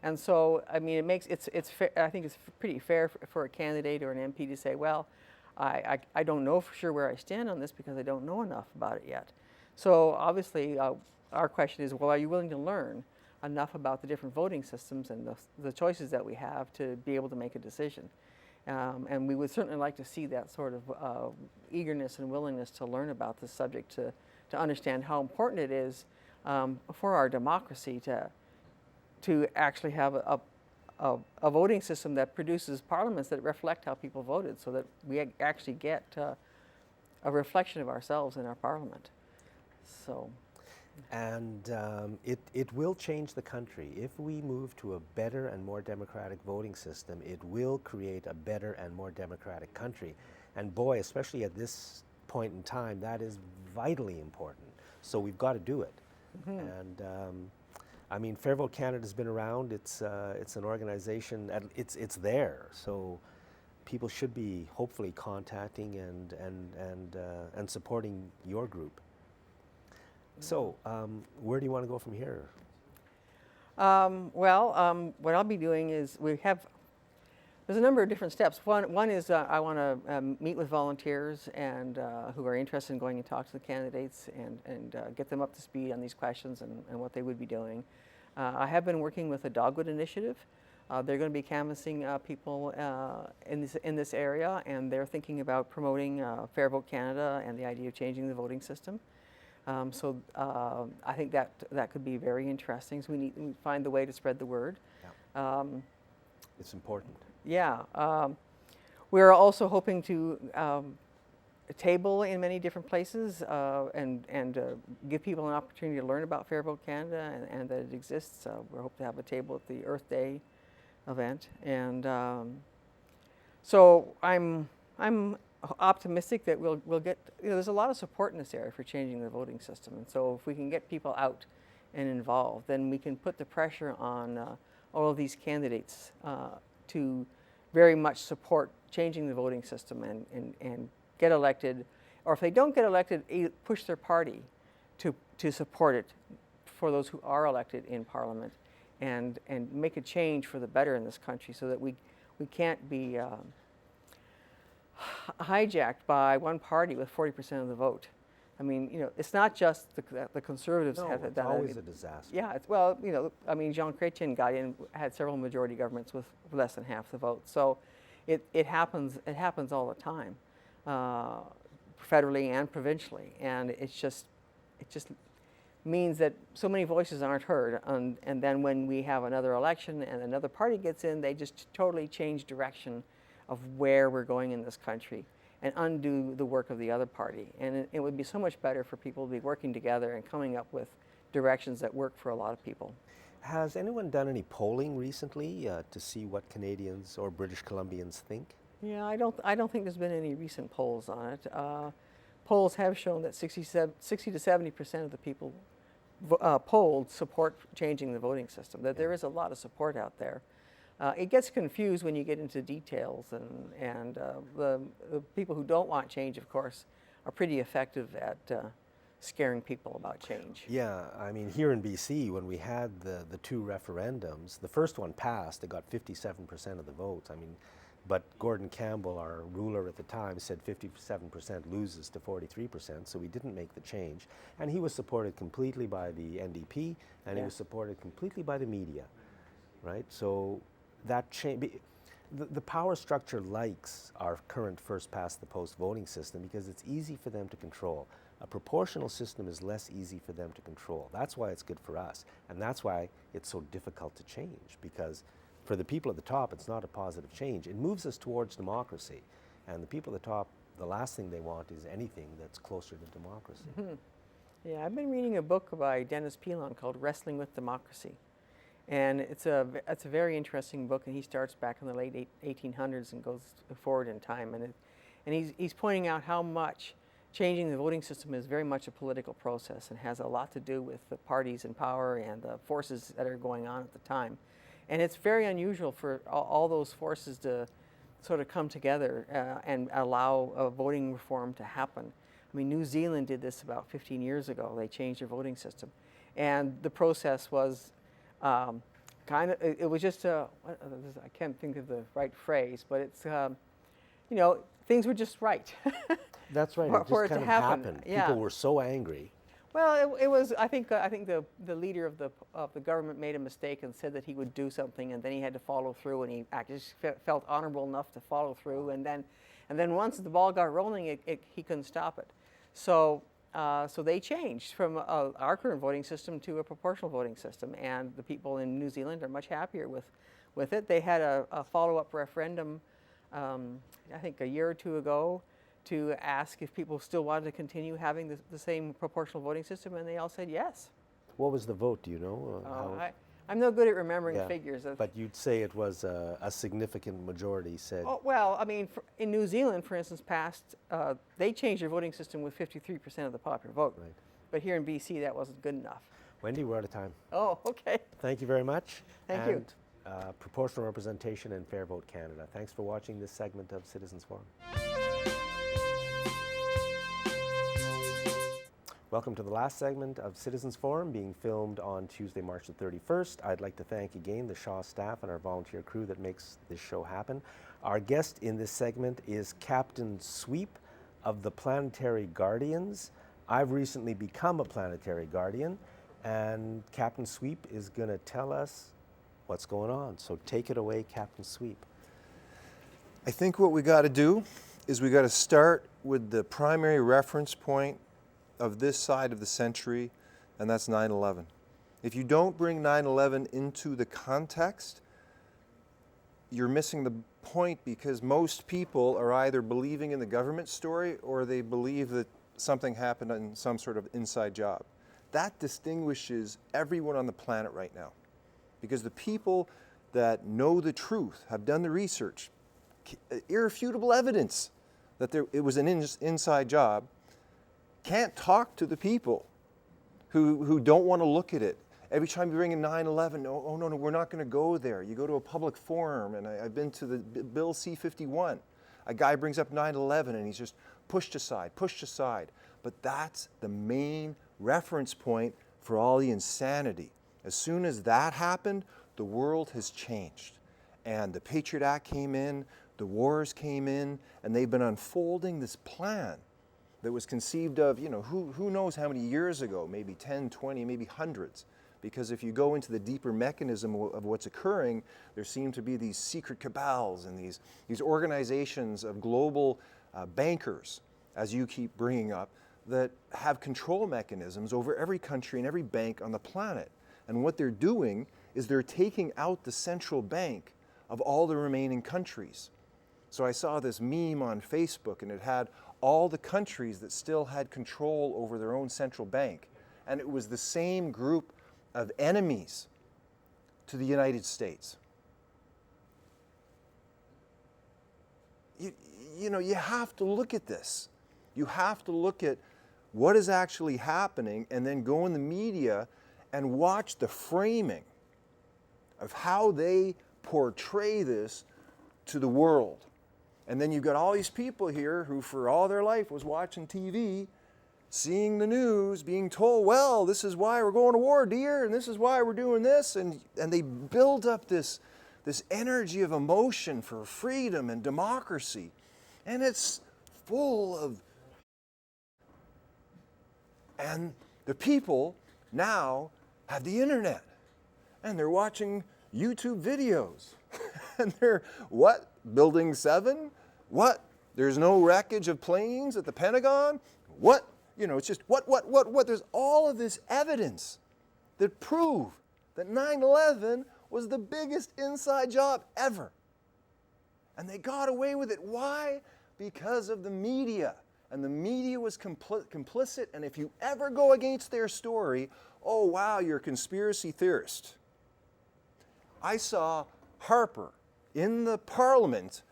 And so, I mean, it's fair, I think it's pretty fair for a candidate or an MP to say, well, I don't know for sure where I stand on this because I don't know enough about it yet. So obviously, our question is, well, are you willing to learn enough about the different voting systems and the choices that we have to be able to make a decision? And we would certainly like to see that sort of eagerness and willingness to learn about this subject, to understand how important it is for our democracy to actually have a voting system that produces parliaments that reflect how people voted, so that we actually get a reflection of ourselves in our parliament. So.
And it will change the country. If we move to a better and more democratic voting system, it will create a better and more democratic country. And boy, especially at this point in time, that is vitally important. So we've got to do it. Mm-hmm. And I mean, Fair Vote Canada's been around. It's an organization. It's there. So people should be hopefully contacting and supporting your group. So, where do you want to go from here?
What I'll be doing is there's a number of different steps. One is I want to meet with volunteers and who are interested in going and talk to the candidates and get them up to speed on these questions and what they would be doing. I have been working with the Dogwood Initiative. They're going to be canvassing people in this area, and they're thinking about promoting Fair Vote Canada and the idea of changing the voting system. So I think that could be very interesting. So we need to find the way to spread the word.
Yeah. It's important.
Yeah. We're also hoping to table in many different places and give people an opportunity to learn about Fair Vote Canada and that it exists. We hope to have a table at the Earth Day event. And So I'm optimistic that we'll get, there's a lot of support in this area for changing the voting system. And so if we can get people out and involved, then we can put the pressure on all of these candidates to very much support changing the voting system and get elected. Or if they don't get elected, push their party to support it for those who are elected in Parliament and make a change for the better in this country so that we can't be hijacked by one party with 40% of the vote. I mean, it's not just the Conservatives have
it's
done it.
always a disaster.
Yeah, I mean, Jean Chrétien got in, had several majority governments with less than half the vote. So it happens all the time, federally and provincially, and it just means that so many voices aren't heard. And then when we have another election and another party gets in, they just totally change direction of where we're going in this country and undo the work of the other party. And it would be so much better for people to be working together and coming up with directions that work for a lot of people.
Has anyone done any polling recently to see what Canadians or British Columbians think?
Yeah, I don't think there's been any recent polls on it. Polls have shown that 60 to 70% of the people polled support changing the voting system, that there is a lot of support out there. It gets confused when you get into details, and the people who don't want change, of course, are pretty effective at scaring people about change.
Yeah, I mean, here in BC, when we had the two referendums, the first one passed, it got 57% of the votes. I mean, but Gordon Campbell, our ruler at the time, said 57% loses to 43%, so we didn't make the change. And he was supported completely by the NDP, and he was supported completely by the media, right? So that change, the power structure likes our current first-past-the-post voting system because it's easy for them to control. A proportional system is less easy for them to control. That's why it's good for us, and that's why it's so difficult to change, because for the people at the top, it's not a positive change. It moves us towards democracy, and the people at the top, the last thing they want is anything that's closer to democracy.
Mm-hmm. Yeah, I've been reading a book by Dennis Pilon called Wrestling with Democracy. And it's a very interesting book, and he starts back in the late 1800s and goes forward in time. And he's pointing out how much changing the voting system is very much a political process and has a lot to do with the parties in power and the forces that are going on at the time. And it's very unusual for all those forces to sort of come together and allow a voting reform to happen. I mean, New Zealand did this about 15 years ago. They changed their voting system. And the process was it was just I can't think of the right phrase, but it's, things were just right.
That's right, it just kind of happened.
Yeah.
People were so angry.
Well, it was. I think the leader of the government made a mistake and said that he would do something, and then he had to follow through, and he actually felt honorable enough to follow through, and then once the ball got rolling, he couldn't stop it. So they changed from our current voting system to a proportional voting system, and the people in New Zealand are much happier with it. They had a follow-up referendum, I think a year or two ago, to ask if people still wanted to continue having the same proportional voting system, and they all said yes.
What was the vote, do you know?
I'm no good at remembering figures.
But you'd say it was a significant majority said.
Oh, well, I mean, in New Zealand, for instance, they changed their voting system with 53% of the popular vote.
Right.
But here in BC, that wasn't good enough.
Wendy, we're out of time.
Oh, okay.
Thank you very much.
Thank you.
Proportional Representation and Fair Vote Canada. Thanks for watching this segment of Citizens Forum. Welcome to the last segment of Citizens Forum, being filmed on Tuesday, March the 31st. I'd like to thank again the Shaw staff and our volunteer crew that makes this show happen. Our guest in this segment is Captain Sweep of the Planetary Guardians. I've recently become a Planetary Guardian, and Captain Sweep is going to tell us what's going on. So take it away, Captain Sweep.
I think what we got to do is we got to start with the primary reference point of this side of the century, and that's 9/11. If you don't bring 9/11 into the context, you're missing the point, because most people are either believing in the government story or they believe that something happened in some sort of inside job. That distinguishes everyone on the planet right now, because the people that know the truth, have done the research, irrefutable evidence that it was an inside job, can't talk to the people who don't want to look at it. Every time you bring in 9/11, oh no, we're not going to go there. You go to a public forum, and I've been to the Bill C-51. A guy brings up 9/11 and he's just pushed aside. But that's the main reference point for all the insanity. As soon as that happened, the world has changed. And the Patriot Act came in, the wars came in, and they've been unfolding this plan that was conceived of, who knows how many years ago, maybe 10, 20, maybe hundreds. Because if you go into the deeper mechanism of what's occurring, there seem to be these secret cabals and these organizations of global bankers, as you keep bringing up, that have control mechanisms over every country and every bank on the planet. And what they're doing is they're taking out the central bank of all the remaining countries. So I saw this meme on Facebook, and it had all the countries that still had control over their own central bank. And it was the same group of enemies to the United States. You have to look at this. You have to look at what is actually happening and then go in the media and watch the framing of how they portray this to the world. And then you've got all these people here who for all their life was watching TV, seeing the news, being told, well, this is why we're going to war, dear, and this is why we're doing this. And they build up this energy of emotion for freedom and democracy. And it's full of... And the people now have the internet. And they're watching YouTube videos. And they're, what? Building 7? What? There's no wreckage of planes at the Pentagon? What? It's just what? There's all of this evidence that prove that 9/11 was the biggest inside job ever. And they got away with it. Why? Because of the media. And the media was complicit. And if you ever go against their story, oh wow, you're a conspiracy theorist. I saw Harper in the Parliament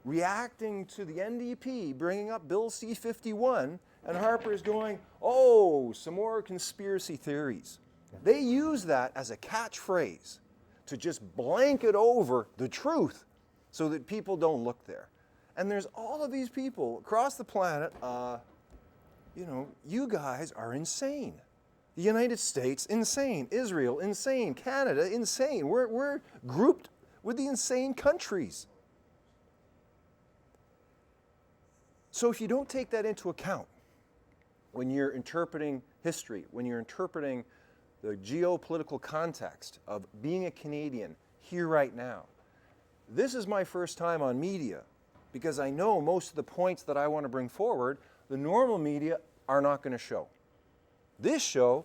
reacting to the NDP bringing up Bill C-51, and Harper is going, oh, some more conspiracy theories. They use that as a catchphrase to just blanket over the truth so that people don't look there. And there's all of these people across the planet, you guys are insane. The United States, insane. Israel, insane. Canada, insane. We're grouped with the insane countries. So if you don't take that into account when you're interpreting history, when you're interpreting the geopolitical context of being a Canadian here right now, this is my first time on media because I know most of the points that I want to bring forward, the normal media are not going to show. This show,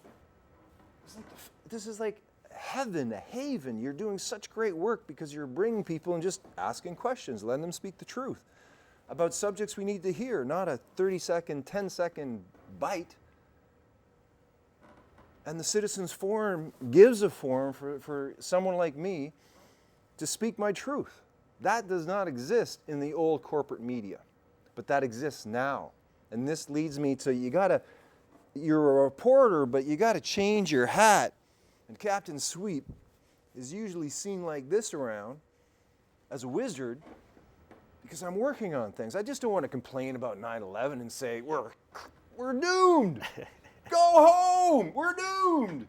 this is like heaven, a haven. You're doing such great work because you're bringing people and just asking questions, letting them speak the truth about subjects we need to hear, not a 30-second, 10-second bite. And the Citizens Forum gives a forum for someone like me to speak my truth. That does not exist in the old corporate media, but that exists now. And this leads me to, you're a reporter, but you got to change your hat. And Captain Sweep is usually seen like this around as a wizard because I'm working on things. I just don't want to complain about 9/11 and say, we're doomed. Go home. We're doomed.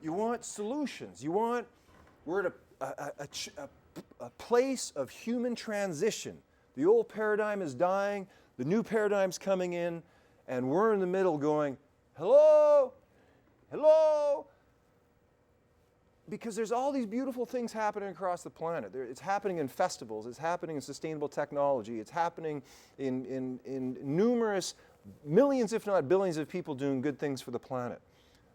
You want solutions. We're at a place of human transition. The old paradigm is dying. The new paradigm's coming in. And we're in the middle going, hello, hello. Because there's all these beautiful things happening across the planet. It's happening in festivals. It's happening in sustainable technology. It's happening in numerous millions, if not billions, of people doing good things for the planet.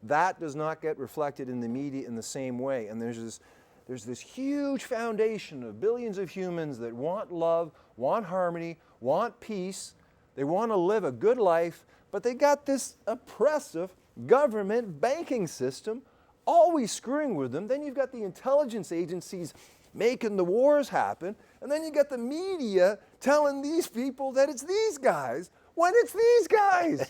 That does not get reflected in the media in the same way. And there's this huge foundation of billions of humans that want love, want harmony, want peace. They want to live a good life, but they got this oppressive government banking system always screwing with them. Then you've got the intelligence agencies making the wars happen, and then you got the media telling these people that it's these guys when it's these guys.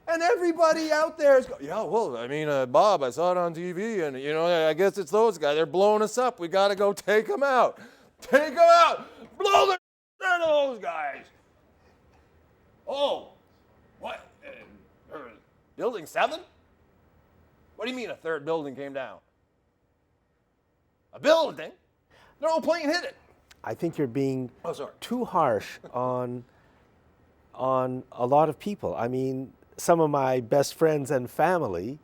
And everybody out there is going, yeah, well, I mean, Bob, I saw it on TV, and, you know, I guess it's those guys. They're blowing us up. We got to go take them out. Take them out. Blow the out of those guys. Oh, what? Building 7? What do you mean a third building came down? A building? No plane hit it.
I think you're being
Oh, sorry.
too harsh on a lot of people. I mean, some of my best friends and family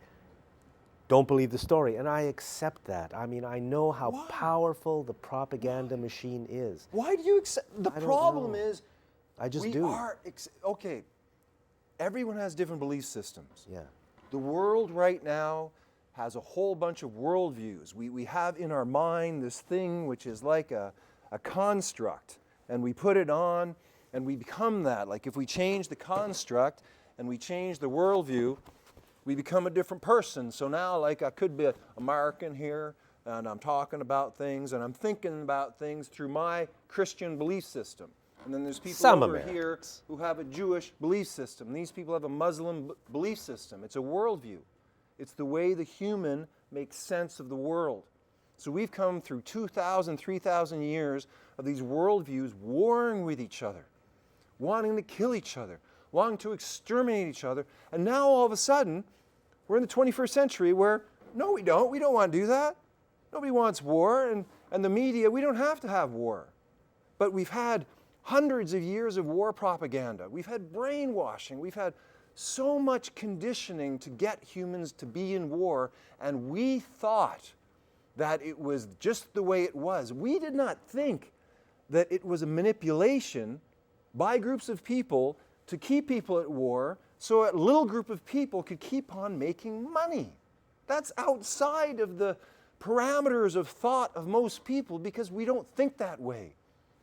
don't believe the story, and I accept that. I mean, I know how
Why?
powerful the propaganda machine is.
Why do you accept? The
I don't
problem
know.
is,
I just
we
do.
are okay. Everyone has different belief systems.
Yeah.
The world right now has a whole bunch of worldviews. We have in our mind this thing which is like a construct, and we put it on, and we become that. Like if we change the construct and we change the worldview, we become a different person. So now, like, I could be an American here, and I'm talking about things, and I'm thinking about things through my Christian belief system. And then there's people
Some
over here
Americans.
who have a Jewish belief system. These people have a Muslim belief system. It's a worldview. It's the way the human makes sense of the world. So we've come through 2,000, 3,000 years of these worldviews warring with each other, wanting to kill each other, wanting to exterminate each other. And now all of a sudden, we're in the 21st century where, no, we don't. We don't want to do that. Nobody wants war. And the media, we don't have to have war. But we've had hundreds of years of war propaganda. We've had brainwashing. We've had so much conditioning to get humans to be in war. And we thought that it was just the way it was. We did not think that it was a manipulation by groups of people to keep people at war so a little group of people could keep on making money. That's outside of the parameters of thought of most people because we don't think that way.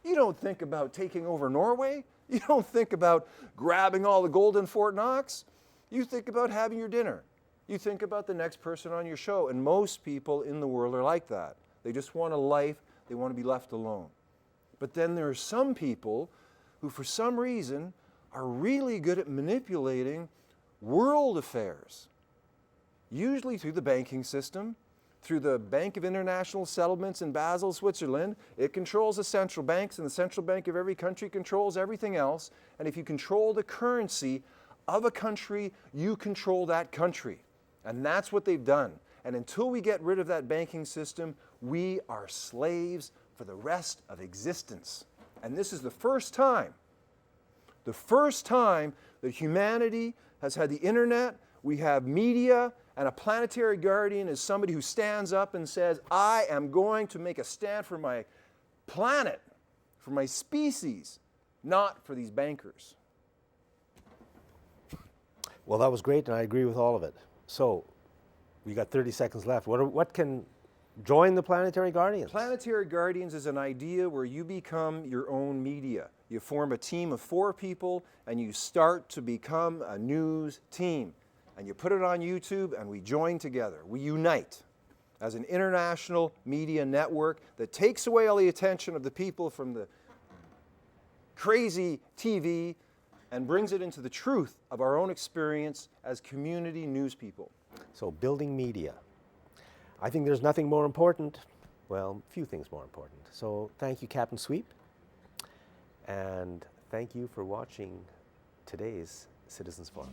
You don't think about taking over Norway. You don't think about grabbing all the gold in Fort Knox. You think about having your dinner. You think about the next person on your show. And most people in the world are like that. They just want a life. They want to be left alone. But then there are some people who, for some reason, are really good at manipulating world affairs, usually through the banking system, through the Bank of International Settlements in Basel, Switzerland. It controls the central banks, and the central bank of every country controls everything else. And if you control the currency of a country, you control that country. And that's what they've done. And until we get rid of that banking system, we are slaves for the rest of existence. And this is the first time that humanity has had the internet, we have media, and a planetary guardian is somebody who stands up and says, I am going to make a stand for my planet, for my species, not for these bankers.
Well, that was great, and I agree with all of it. So, we got 30 seconds left. What can join the Planetary Guardians?
Planetary Guardians is an idea where you become your own media. You form a team of 4 people, and you start to become a news team. And you put it on YouTube, and we join together. We unite as an international media network that takes away all the attention of the people from the crazy TV and brings it into the truth of our own experience as community news people.
So, building media. I think there's nothing more important. Well, a few things more important. So, thank you, Captain Sweep. And thank you for watching today's Citizens Forum.